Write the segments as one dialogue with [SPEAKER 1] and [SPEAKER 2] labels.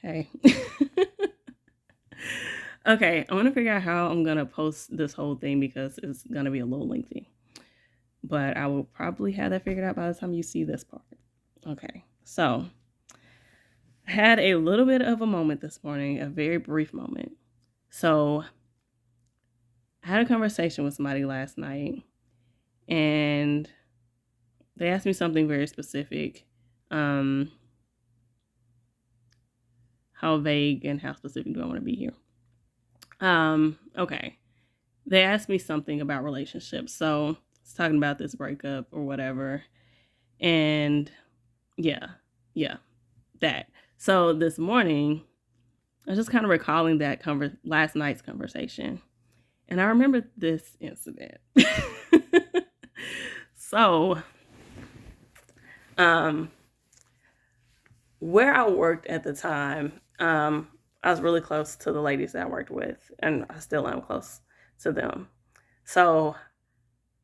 [SPEAKER 1] Hey. Okay, I want to figure out how I'm going to post this whole thing because it's going to be a little lengthy. But I will probably have that figured out by the time you see this part. Okay, so I had a little bit of a moment this morning, a very brief moment. So I had a conversation with somebody last night, and they asked me something very specific. How vague and how specific do I want to be here? Okay. They asked me something about relationships. So I was talking about this breakup or whatever. And yeah, yeah, that. So this morning, I was just kind of recalling that last night's conversation. And I remember this incident. So, um, where I worked at the time, I was really close to the ladies that I worked with, and I still am close to them. So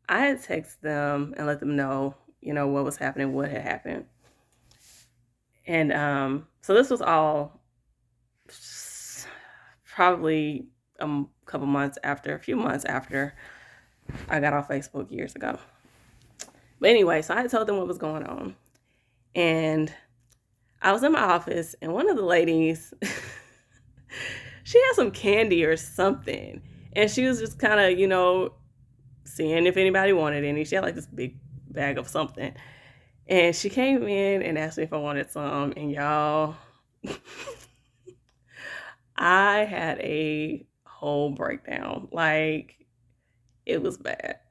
[SPEAKER 1] I had texted them and let them know, what was happening, what had happened. And so this was all probably a few months after I got off Facebook years ago. But anyway, so I had told them what was going on. And I was in my office, and one of the ladies, she had some candy or something. And she was just kind of, seeing if anybody wanted any. She had like this big bag of something. And she came in and asked me if I wanted some. And y'all, I had a whole breakdown. Like, it was bad.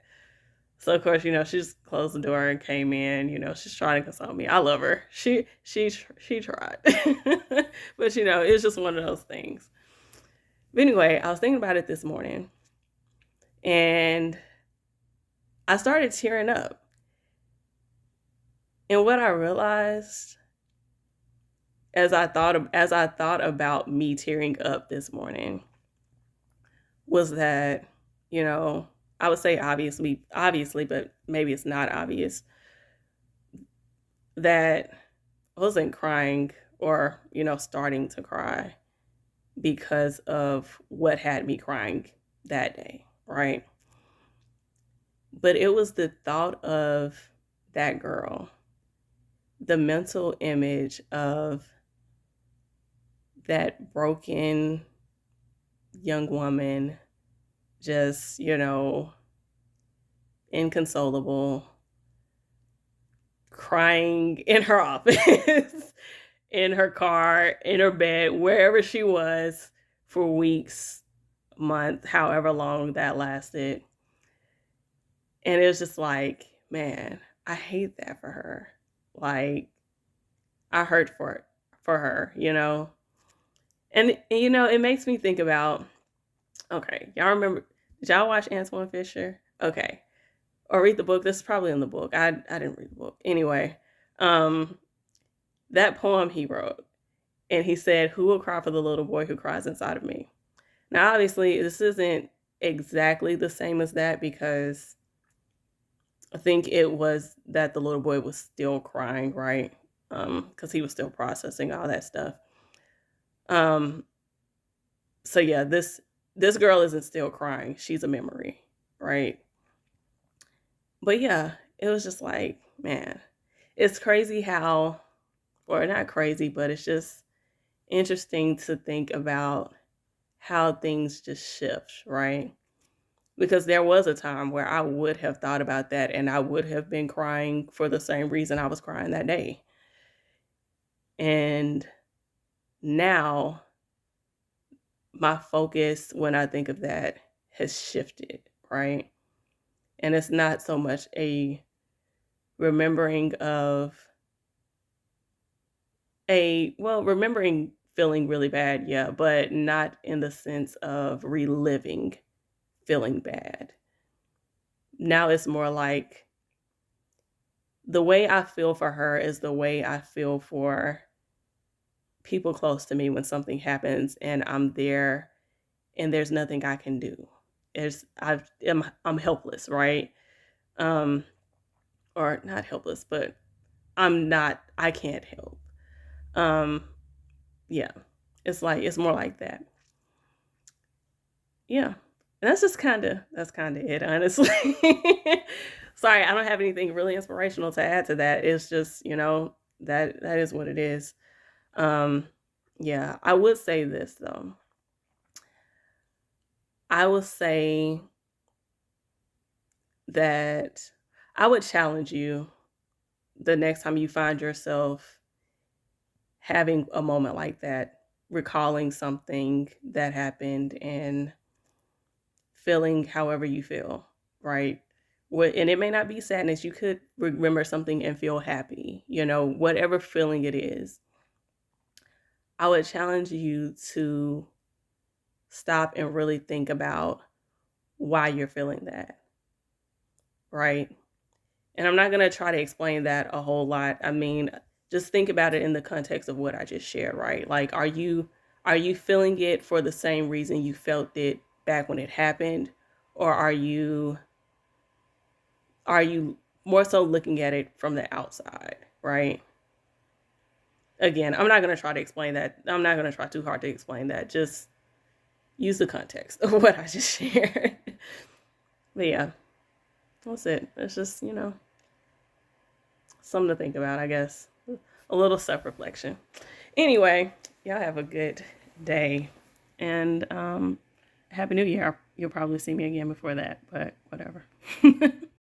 [SPEAKER 1] So of course, she just closed the door and came in. She's trying to console me. I love her. She tried, but it's just one of those things. But anyway, I was thinking about it this morning, and I started tearing up. And what I realized as I thought about me tearing up this morning was that, I would say obviously, but maybe it's not obvious that I wasn't crying or, starting to cry because of what had me crying that day, right? But it was the thought of that girl, the mental image of that broken young woman, just, inconsolable, crying in her office, in her car, in her bed, wherever she was for weeks, months, however long that lasted. And it was just like, man, I hate that for her. Like, I hurt for her, And it makes me think about, okay, y'all remember, did y'all watch Antoine Fisher? Okay. Or read the book. This is probably in the book. I didn't read the book. Anyway, um, that poem he wrote, and he said, "Who will cry for the little boy who cries inside of me?" Now, obviously, this isn't exactly the same as that because I think it was that the little boy was still crying, right? Because he was still processing all that stuff. Um, so yeah, this girl isn't still crying. She's a memory, right? But yeah, it was just like, man, it's crazy how, or not crazy, but it's just interesting to think about how things just shift, right? Because there was a time where I would have thought about that and I would have been crying for the same reason I was crying that day. And now my focus when I think of that has shifted, right? And it's not so much a remembering of remembering feeling really bad, yeah, but not in the sense of reliving feeling bad. Now it's more like the way I feel for her is the way I feel for people close to me when something happens and I'm there and there's nothing I can do. I'm helpless, right? Um or not helpless, but I can't help. Um yeah. It's like, it's more like that. Yeah. And that's kind of it, honestly. Sorry, I don't have anything really inspirational to add to that. It's just, that is what it is. Um, yeah, I would say this though. I would say that I would challenge you the next time you find yourself having a moment like that, recalling something that happened and feeling however you feel, right? And it may not be sadness. You could remember something and feel happy, whatever feeling it is. I would challenge you to stop and really think about why you're feeling that, right? And I'm not going to try to explain that a whole lot. I mean, just think about it in the context of what I just shared, right? Like, are you feeling it for the same reason you felt it back when it happened, or are you more so looking at it from the outside, right? Again, I'm not going to try to explain that. I'm not going to try too hard to explain that. Just use the context of what I just shared. But yeah, that's it. It's just, something to think about, I guess. A little self-reflection. Anyway, y'all have a good day. And Happy New Year. You'll probably see me again before that, but whatever.